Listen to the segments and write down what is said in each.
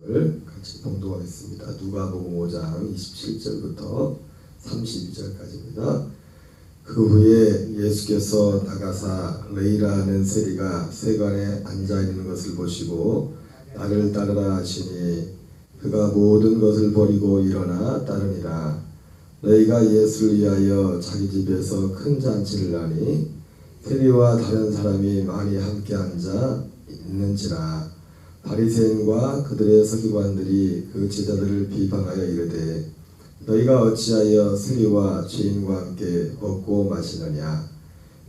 같이 봉독하겠습니다. 누가복음 5장 27절부터 32절까지입니다. 그 후에 예수께서 나가사 레이라는 세리가 세관에 앉아있는 것을 보시고 나를 따르라 하시니 그가 모든 것을 버리고 일어나 따르니라. 레이가 예수를 위하여 자기 집에서 큰 잔치를 하니 세리와 다른 사람이 많이 함께 앉아 있는지라. 바리새인과 그들의 서기관들이 그 제자들을 비방하여 이르되 너희가 어찌하여 세리와 죄인과 함께 먹고 마시느냐.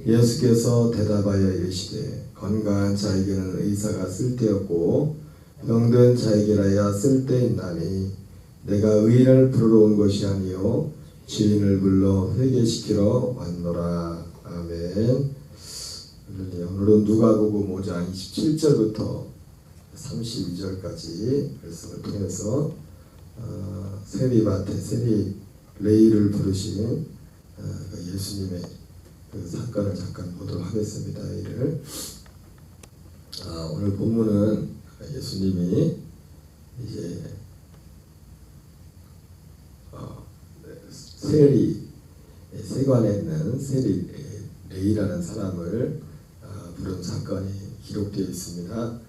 예수께서 대답하여 이르시되 건강한 자에게는 의사가 쓸데없고 병든 자에게라야 쓸데있나니 내가 의인을 부르러 온 것이 아니요 죄인을 불러 회개시키러 왔노라. 아멘. 오늘은 누가복음 5장 27절부터 32절까지 말씀을 통해서 세리밭에 세리 레이를 부르신 예수님의 그 사건을 잠깐 보도록 하겠습니다. 이를 오늘 본문은 예수님이 이제 세관에 있는 세리 레이라는 사람을 부른 사건이 기록되어 있습니다.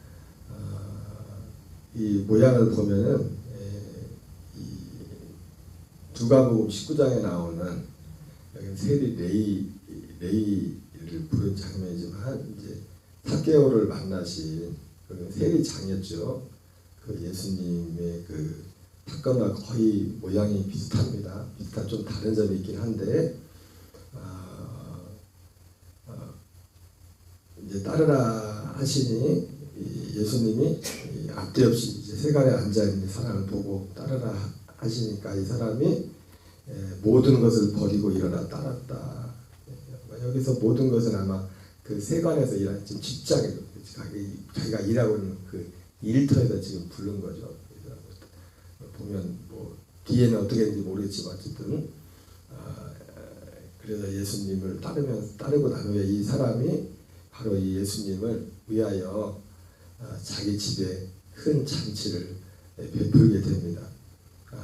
이 모양을 보면은 이 누가복음 19장에 나오는 여기 세리 레이를 부른 장면이지만 이제 삭개오를 만나신 세리장이었죠. 그 예수님의 그 사건과 거의 모양이 비슷합니다. 비슷한 좀 다른 점이 있긴 한데 이제 따르라 하시니 예수님이 앞뒤 없이 이제 세간에 앉아 있는 사람을 보고 따르라 하시니까 이 사람이 모든 것을 버리고 일어나 따랐다. 여기서 모든 것은 아마 그 세관에서 일하는 지금 직장에 자기가 일하고 있는 그 일터에서 지금 부른 거죠. 보면 뭐 뒤에는 어떻게 했는지 모르겠지만 어쨌든 그래서 예수님을 따르고 난 후에 이 사람이 바로 이 예수님을 위하여 자기 집에 큰 잔치를 베풀게 됩니다.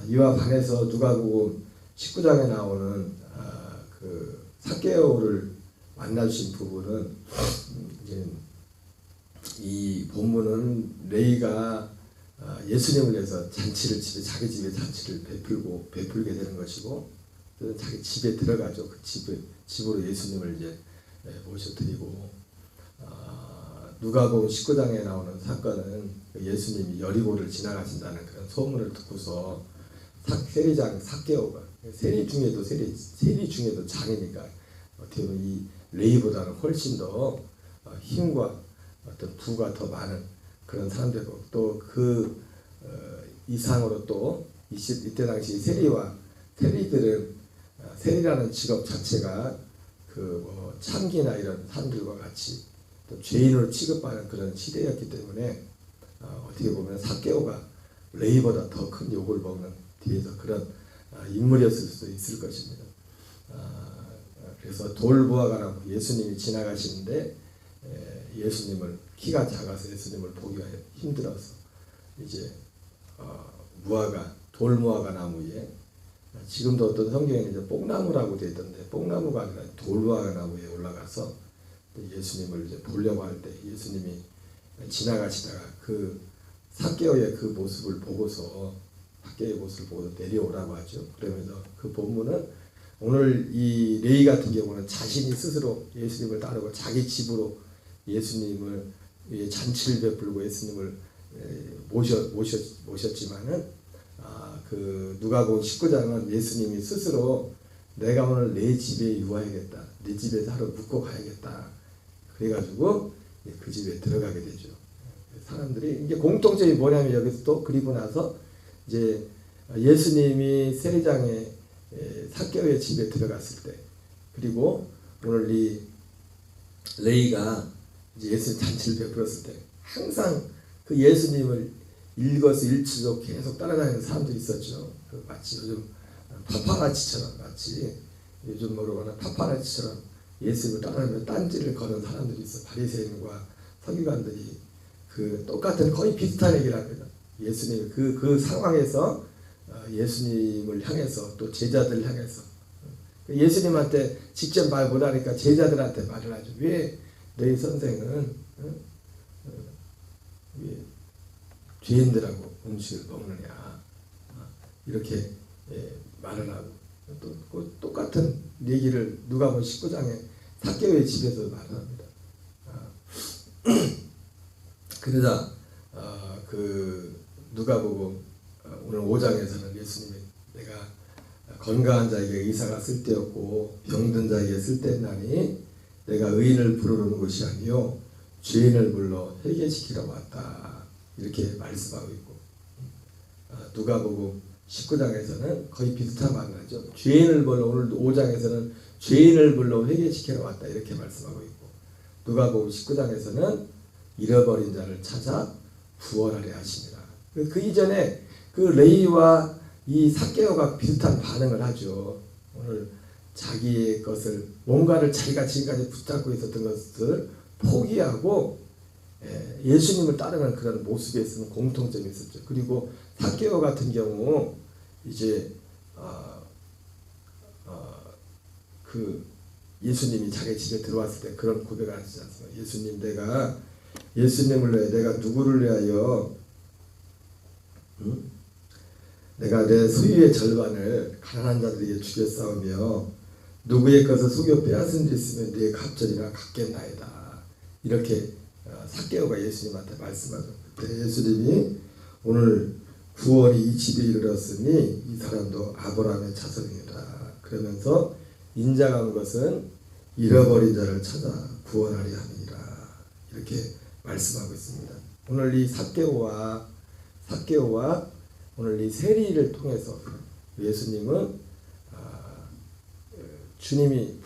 이와 반해서 누가복음 19장에 나오는 그 삭개오를 만나주신 부분은 이제 이 본문은 레이가 예수님을 위해서 자기 집에 잔치를 베풀게 되는 것이고 자기 집에 들어가죠. 그 집으로 예수님을 이제 모셔드리고 누가복음 19장에 나오는 사건은 예수님이 여리고를 지나가신다는 그런 소문을 듣고서 세리장 삭개오가 세리 중에도 장이니까 어떻게 보면 이 레이보다는 훨씬 더 힘과 어떤 부가 더 많은 그런 사람들이고 또 그 이상으로 또 이때 당시 세리들은 세리라는 직업 자체가 그 뭐 참기나 이런 사람들과 같이 또 죄인으로 취급하는 그런 시대였기 때문에 어떻게 보면 삭개오가 레이보다 더 큰 욕을 먹는 뒤에서 그런 인물이었을 수도 있을 것입니다. 그래서 돌무화과나무 예수님이 지나가시는데 예수님을 키가 작아서 예수님을 보기가 힘들어서 이제 돌무화과 나무 위에 지금도 어떤 성경에는 이제 뽕나무라고 되어 있던데 뽕나무가 아니라 돌무화과 나무 위에 올라가서 예수님을 이제 보려고 할 때 예수님이 지나가시다가 그 삭개오의 그 모습을 보고서 삭개오의 모습을 보고 내려오라고 하죠. 그러면서 그 본문은 오늘 이 레이 같은 경우는 자신이 스스로 예수님을 따르고 자기 집으로 예수님을 잔치를 베풀고 예수님을 모셨지만은 그 누가복음 19장은 예수님이 스스로 내가 오늘 내 집에 유하야겠다. 내 집에서 하루 묵고 가야겠다. 그래가지고 그 집에 들어가게 되죠. 사람들이 이게 공통점이 뭐냐면 여기서 또 그리고 나서 이제 예수님이 세리장의 삭개오의 집에 들어갔을 때 그리고 오늘 이 레이가 이제 예수님 잔치를 베풀었을 때 항상 그 예수님을 일거수일투족 계속 따라다니는 사람들이 있었죠. 그 마치 요즘 파파라치처럼 요즘 모르거나 파파라치처럼 예수님을 따라다니며 딴지를 거는 사람들이 있어. 바리새인과 서기관들이 그 똑같은 거의 비슷한 얘기를 합니다. 예수님 그 상황에서 예수님을 향해서 또 제자들을 향해서 예수님한테 직접 말 못하니까 제자들한테 말을 하죠. 왜 너희 선생은 왜 죄인들하고 음식을 먹느냐 이렇게 말을 하고 또 똑같은 얘기를 누가복음 19장에 삭개오의 집에서 말을 합니다. 그러자 그 누가복음 오늘 5장에서는 예수님이 내가 건강한 자에게 의사가 쓸데없고 병든 자에게 쓸데없나니 내가 의인을 부르는 것이 아니요 죄인을 불러 회개시키러 왔다 이렇게 말씀하고 있고 누가복음 19장에서는 거의 비슷한 말을 하죠. 죄인을 불러 오늘 5장에서는 죄인을 불러 회개시키러 왔다 이렇게 말씀하고 있고 누가복음 19장에서는 잃어버린 자를 찾아 구원하려 하십니다. 그 이전에 그 레위와 이 삭개오가 비슷한 반응을 하죠. 오늘 자기의 것을 뭔가를 자기가 지금까지 붙잡고 있었던 것을 포기하고 예수님을 따르는 그런 모습에 있으면 공통점이 있었죠. 그리고 삭개오 같은 경우 이제 그 예수님이 자기 집에 들어왔을 때 그런 고백을 하시지 않습니까? 예수님 예수님을 위해 내가 누구를 위하여 내가 내 소유의 절반을 가난한 자들에게 주겠사오며 누구의 것을 속여 빼앗은 데 있으면 네 갑절이나 갖겠나이다. 이렇게 삭개오가 예수님한테 말씀하죠. 그때 예수님이 오늘 구원이 이 집에 이르렀으니 이 사람도 아브라함의 자손이다. 그러면서 인자가 온 것은 잃어버린 자를 찾아 구원하려 함이니라. 이렇게 말씀하고 있습니다. 오늘 이 삭개오와 오늘 이 세리를 통해서 예수님은 주님이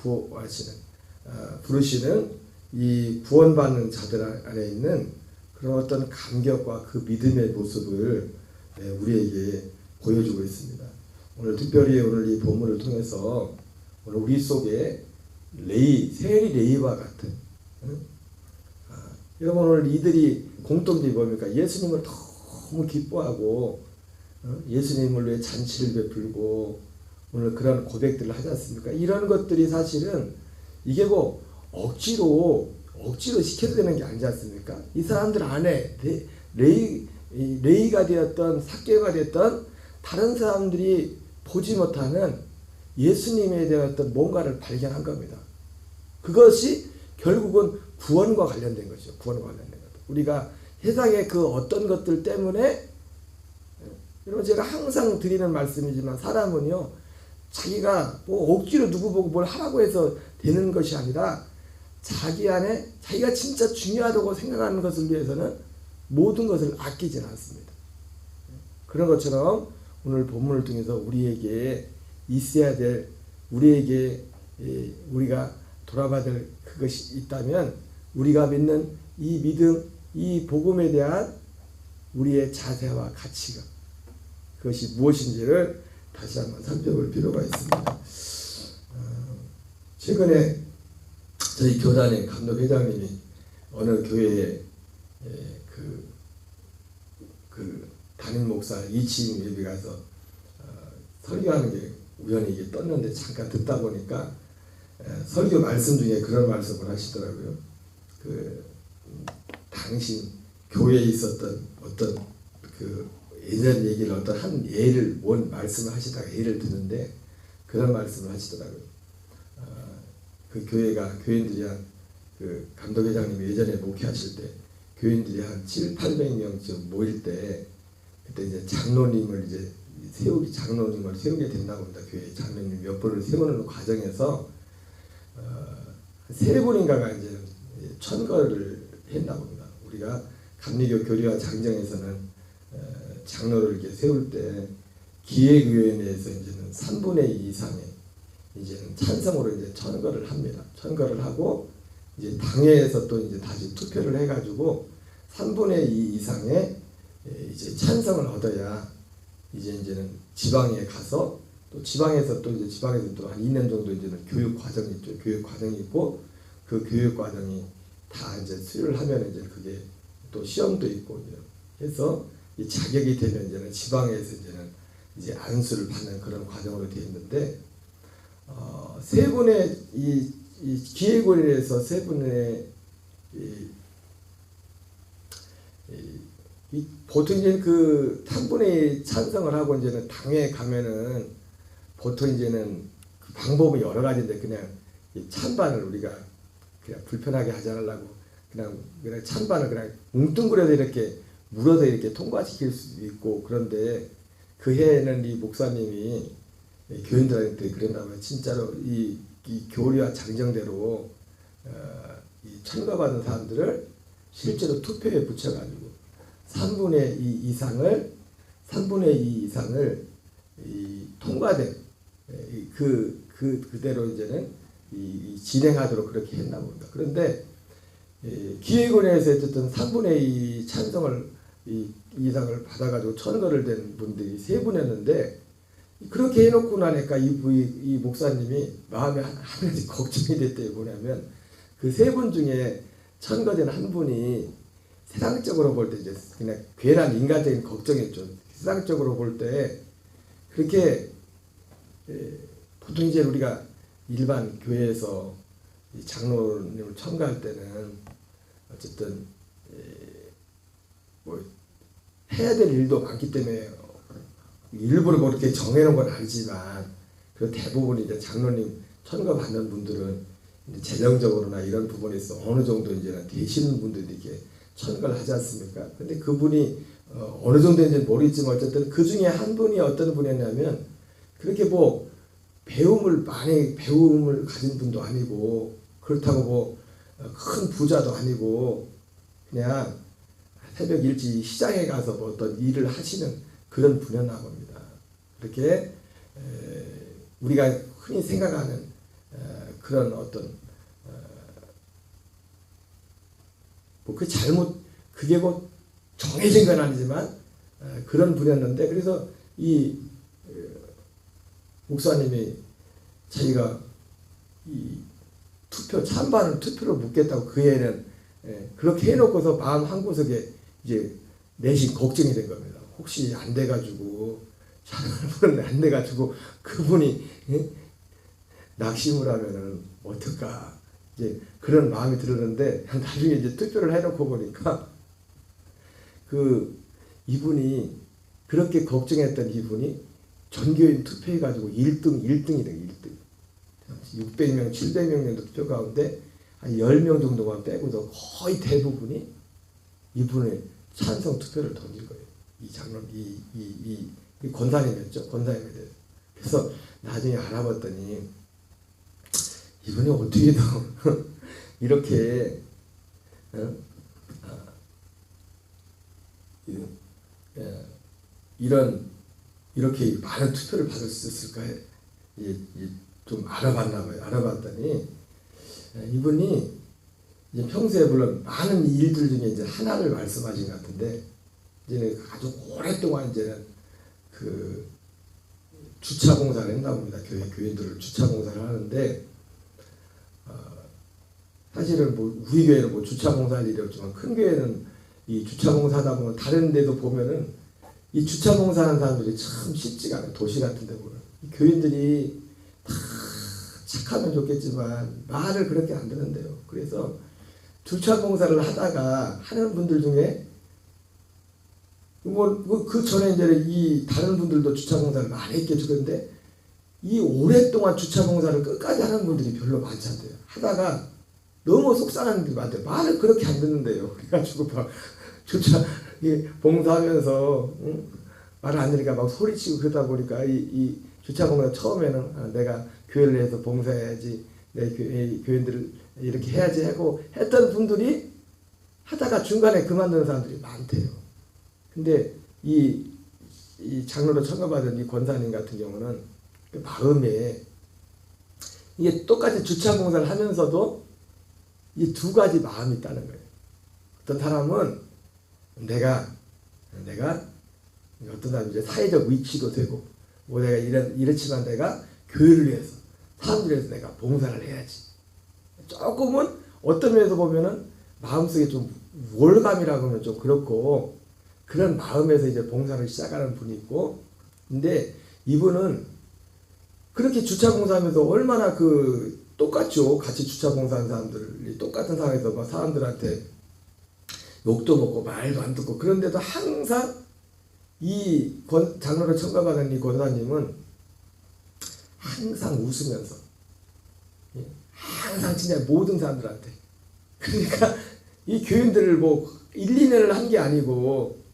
부르시는 이 구원받는 자들 안에 있는 그런 어떤 감격과 그 믿음의 모습을 우리에게 보여주고 있습니다. 오늘 특별히 오늘 이 본문을 통해서 오늘 우리 속에 세리 레위와 같은 여러분 오늘 이들이 공통점이 뭡니까? 예수님을 너무 기뻐하고 예수님을 위해 잔치를 베풀고 오늘 그런 고백들을 하지 않습니까? 이런 것들이 사실은 이게 뭐 억지로 시켜야 되는 게 아니지 않습니까? 이 사람들 안에 레위가 되었던 삭개오가 되었던 다른 사람들이 보지 못하는 예수님에 대한 어떤 뭔가를 발견한 겁니다. 그것이 결국은 구원과 관련된 것이죠. 구원과 관련된 것. 우리가 세상의 그 어떤 것들 때문에 여러분 제가 항상 드리는 말씀이지만 사람은요 자기가 뭐 억지로 누구 보고 뭘 하라고 해서 되는 것이 아니라 자기 안에 자기가 진짜 중요하다고 생각하는 것을 위해서는 모든 것을 아끼지는 않습니다. 그런 것처럼 오늘 본문을 통해서 우리에게 있어야 될 우리가 돌아봐야 될 그것이 있다면 우리가 믿는 이 믿음, 이 복음에 대한 우리의 자세와 가치가 그것이 무엇인지를 다시 한번 살펴볼 필요가 있습니다. 최근에 저희 교단의 감독회장님이 어느 교회에 그 담임 목사 이치임 예배 가서 설교하는 게 우연히 이게 떴는데 잠깐 듣다 보니까 설교 말씀 중에 그런 말씀을 하시더라고요. 당신 교회에 있었던 어떤 그 예전 얘기를 어떤 한 예를 말씀을 하시다가 예를 드는데 그런 말씀을 하시더라고요. 그 교회가 교인들이 그 감독회장님이 예전에 목회하실 때 교인들이 한 700~800명쯤 모일 때 그때 이제 장로님을 세우게 된다고 합니다. 교회 장로님 몇 분을 세우는 과정에서 세 분인가가 이제 천거를 했다고 합니다. 우리가 감리교 교리와 장정에서는 장로를 이렇게 세울 때 기획위원회에서 이제는 3분의 2 이상의 이제는 찬성으로 이제 천거를 합니다. 천거를 하고 이제 당회에서 또 이제 다시 투표를 해가지고 3분의 2 이상의 이제 찬성을 얻어야 이제는 지방에 가서 또 지방에서 또 한 2년 정도 이제는 교육 과정이 있죠. 교육 과정이 있고 그 교육 과정이 다 이제 수료를 하면 이제 그게 또 시험도 있고 해서 이 자격이 되면 이제는 지방에서 이제는 이제 안수를 받는 그런 과정으로 되어 있는데 세 분의 이 기획원에서 세 분의 보통 이제 그 탐분의 찬성을 하고 이제는 당에 가면은 보통 이제는 그 방법이 여러 가지인데 그냥 이 찬반을 우리가 그냥 불편하게 하지 않으려고 그냥 찬반을 그냥 뭉뚱그려서 이렇게 물어서 이렇게 통과시킬 수도 있고 그런데 그 해에는 이 목사님이 교인들한테 그랬나봐요. 진짜로 이 교리와 장정대로 이 천거받은 사람들을 실제로 투표에 붙여가지고 3분의 2 이상을 이 통과된 그대로 이제는 진행하도록 그렇게 했나 봅니다. 그런데 기획원에서 어쨌든 3분의 2 찬성을 이상을 받아가지고 천거를 된 분들이 세 분이었는데 그렇게 해놓고 나니까 이 목사님이 마음에 한 가지 걱정이 됐대요. 뭐냐면 그 세 분 중에 천거된 한 분이 세상적으로 볼 때 이제 그냥 괜한 인간적인 걱정이었죠. 세상적으로 볼 때 그렇게 보통 이제 우리가 일반 교회에서 장로님을 청구할 때는 어쨌든 뭐 해야 될 일도 많기 때문에 일부러 그렇게 정해놓은 건 아니지만 그 대부분 이제 장로님 천거 받는 분들은 재정적으로나 이런 부분에서 어느 정도 이제 되시는 분들이 이렇게 천거를 하지 않습니까? 근데 그분이 어느 정도인지 모르겠지만 어쨌든 그 중에 한 분이 어떤 분이었냐면 그렇게 뭐 배움을 가진 분도 아니고 그렇다고 뭐 큰 부자도 아니고 그냥 새벽 일찍 시장에 가서 뭐 어떤 일을 하시는 그런 분이었나 봅니다. 그렇게 우리가 흔히 생각하는 그런 어떤 뭐 그 그게 뭐 정해진 건 아니지만 그런 분이었는데 그래서 이 목사님이 자기가 이 찬반을 투표를 묻겠다고 그 애는 그렇게 해놓고서 마음 한구석에 이제 내심 걱정이 된 겁니다. 혹시 안 돼가지고 찬반을 안 돼가지고 그분이 낙심을 하면은 어떨까 이제 그런 마음이 들었는데 나중에 이제 투표를 해놓고 보니까 이분이 그렇게 걱정했던 이분이 전교인 투표해가지고 1등이래요. 1등. 600명, 700명 정도 투표 가운데 한 10명 정도만 빼고도 거의 대부분이 이분의 찬성 투표를 던질 거예요. 이 장로, 이 권사님이었죠. 권사님에 대해서. 그래서 나중에 알아봤더니 이분이 어떻게든 이렇게 이렇게 많은 투표를 받을 수 있을까 좀 알아봤나 봐요. 알아봤더니 이분이 이제 평소에 물론 많은 일들 중에 이제 하나를 말씀하신 것 같은데 이제 아주 오랫동안 이제는 그 주차 공사를 했나 봅니다. 교인들을 주차 공사를 하는데 사실은 뭐 우리 교회는 뭐 주차 공사할 일이 없지만 큰 교회는 이 주차 공사하다 보면 다른 데도 보면은 이 주차 공사하는 사람들이 참 쉽지가 않아요. 도시 같은 데 보면 교인들이 다 착하면 좋겠지만 말을 그렇게 안 듣는데요. 그래서 주차 공사를 하다가 하는 분들 중에 그 전에 이제 이 다른 분들도 주차 공사를 많이 했겠죠. 그런데 이 오랫동안 주차 공사를 끝까지 하는 분들이 별로 많지 않대요. 하다가 너무 속상한 분들이 많대요. 말을 그렇게 안 듣는데요. 그래가지고 막 주차 봉사하면서 말을 안 들으니까 막 소리치고 그러다 보니까 이 주차 봉사 처음에는 내가 교회를 해서 봉사해야지 내 교인들을 이렇게 해야지 하고 했던 분들이 하다가 중간에 그만두는 사람들이 많대요. 근데 이 장로로 청구받은 이 권사님 같은 경우는 그 마음에 이게 똑같이 주차 봉사를 하면서도 이 두 가지 마음이 있다는 거예요. 어떤 사람은 내가 어떤 사람은 이제 사회적 위치도 되고 뭐 내가 이렇지만 내가 교회를 위해서 사람들을 위해서 내가 봉사를 해야지. 조금은 어떤 면에서 보면은 마음속에 좀 우월감이라고 하면 좀 그렇고 그런 마음에서 이제 봉사를 시작하는 분이 있고, 근데 이분은 그렇게 주차 봉사하면서 얼마나 똑같죠. 같이 주차 봉사하는 사람들이 똑같은 상황에서 막 사람들한테 욕도 먹고 말도 안 듣고, 그런데도 항상 이 장로를 청가받은 이 권사님은 항상 웃으면서, 항상 진짜 모든 사람들한테, 그러니까 이 교인들을 뭐 1, 2년을 한 게 아니고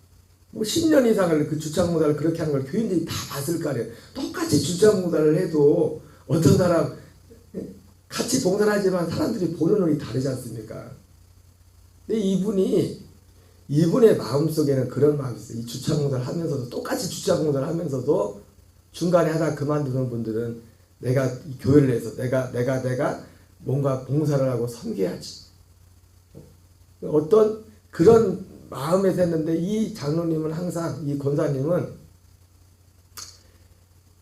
뭐 10년 이상을 그 주차봉사를 그렇게 하는 걸 교인들이 다 봤을 거 아니에요. 똑같이 주차봉사를 해도 어떤 사람 같이 봉사를 하지만 사람들이 보는 눈이 다르지 않습니까? 근데 이분의 마음속에는 그런 마음이 있어요. 이 주차봉사를 하면서도, 똑같이 주차봉사를 하면서도 중간에 하다 그만두는 분들은 내가 이 교회를 해서 내가 뭔가 봉사를 하고 섬겨야지, 어떤 그런 마음에서 했는데, 이 장로님은 항상, 이 권사님은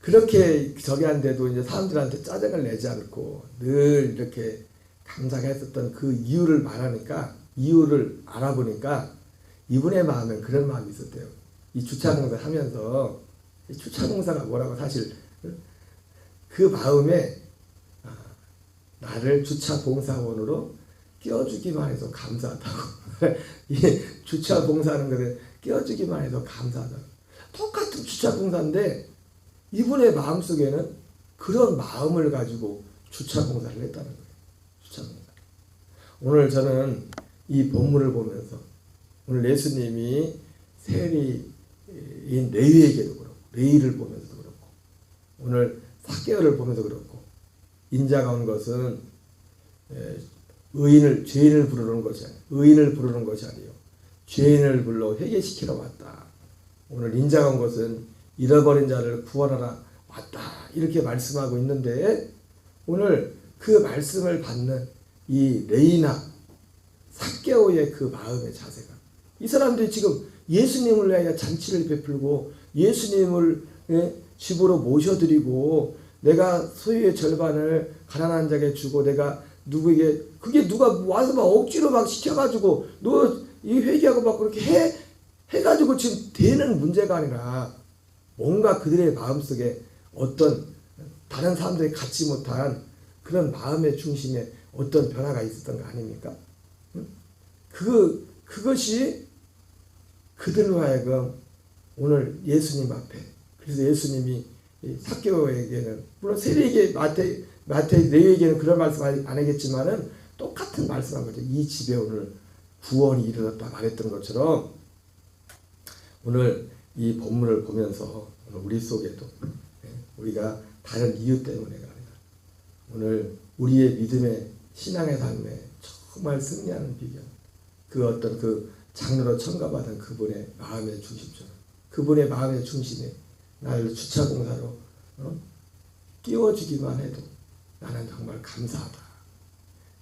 그렇게 저기 한데도 이제 사람들한테 짜증을 내지 않고 늘 이렇게 감사하게 했었던 그 이유를 말하니까, 이유를 알아보니까 이분의 마음엔 그런 마음이 있었대요. 이 주차봉사를 하면서, 이 주차봉사가 뭐라고, 사실 그 마음에 나를 주차봉사원으로 끼워주기만 해서 감사하다고. 이 주차봉사하는 것에 끼워주기만 해서 감사하다고. 똑같은 주차봉사인데 이분의 마음속에는 그런 마음을 가지고 주차봉사를 했다는 거예요. 주차봉사. 오늘 저는 이 본문을 보면서, 오늘 예수님이 세리인 레위에게도 그렇고, 레위를 보면서도 그렇고, 오늘 삭개오를 보면서 그렇고, 인자가 온 것은 죄인을 부르는 것이 아니에요. 의인을 부르는 것이 아니에요. 죄인을 불러 회개시키러 왔다. 오늘 인자가 온 것은 잃어버린 자를 구원하러 왔다. 이렇게 말씀하고 있는데, 오늘 그 말씀을 받는 이 레위나 삭개오의 그 마음의 자세가, 이 사람들이 지금 예수님을 위하여 잔치를 베풀고 예수님을 집으로 모셔드리고, 내가 소유의 절반을 가난한 자에게 주고, 내가 누구에게, 그게 누가 와서 막 억지로 막 시켜가지고 너 이 회개하고 막 그렇게 해가지고 지금 되는 문제가 아니라, 뭔가 그들의 마음속에 어떤 다른 사람들이 갖지 못한 그런 마음의 중심에 어떤 변화가 있었던 거 아닙니까? 그것이 그들로 하여금 오늘 예수님 앞에, 그래서 예수님이 삭개오에게는, 물론 세리에게, 레위에게는 그런 말씀 안 하겠지만은 똑같은 말씀한 거죠. 이 집에 오늘 구원이 이르렀다 말했던 것처럼, 오늘 이 본문을 보면서 오늘 우리 속에도, 우리가 다른 이유 때문에가 아니라 오늘 우리의 믿음의 신앙의 삶에 정말 승리하는 비결, 그 어떤 그 장로로 청가받은 그분의 마음의 중심처럼, 그분의 마음의 중심에 나를 주차봉사로 끼워주기만 해도 나는 정말 감사하다.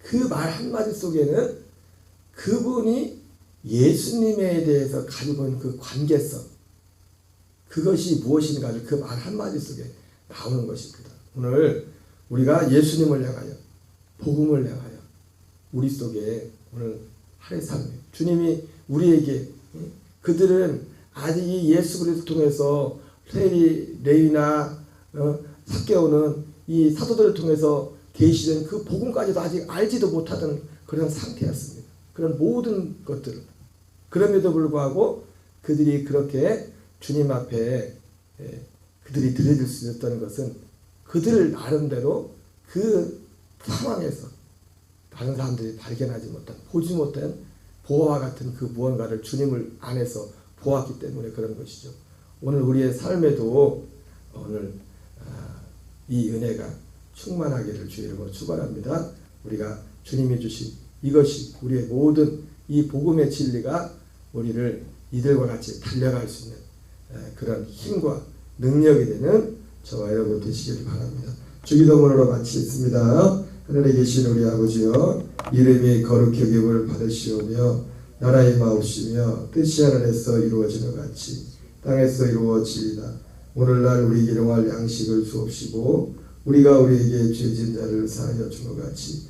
그 말 한마디 속에는 그분이 예수님에 대해서 가지고 있는 그 관계성, 그것이 무엇인가를 그 말 한마디 속에 나오는 것입니다. 오늘 우리가 예수님을 향하여, 복음을 향하여 우리 속에 오늘 하루의 삶에 주님이 우리에게, 그들은 아직 이 예수 그리스도를 통해서 레위나 삭개오는 이 사도들을 통해서 계시된 그 복음까지도 아직 알지도 못하던 그런 상태였습니다. 그런 모든 것들을. 그럼에도 불구하고 그들이 그렇게 주님 앞에 그들이 드려질 수 있었던 것은 그들 나름대로 그 상황에서 다른 사람들이 발견하지 못한, 보지 못한 보화와 같은 그 무언가를 주님을 안에서 보았기 때문에 그런 것이죠. 오늘 우리의 삶에도 오늘 이 은혜가 충만하기를 주의 이름으로 축원합니다. 우리가 주님이 주신 이것이, 우리의 모든 이 복음의 진리가 우리를 이들과 같이 달려갈 수 있는 그런 힘과 능력이 되는 저와 여러분 되시길 바랍니다. 주기도문으로 마치겠습니다. 하늘에 계신 우리 아버지여, 이름이 거룩히 여김을 받으시오며 나라의 마옵시며 뜻이 하늘에서 이루어지는 것 같이 땅에서 이루어지리다. 오늘날 우리에게 일용할 양식을 주옵시고, 우리가 우리에게 죄진 자를 사하여 준 것 같이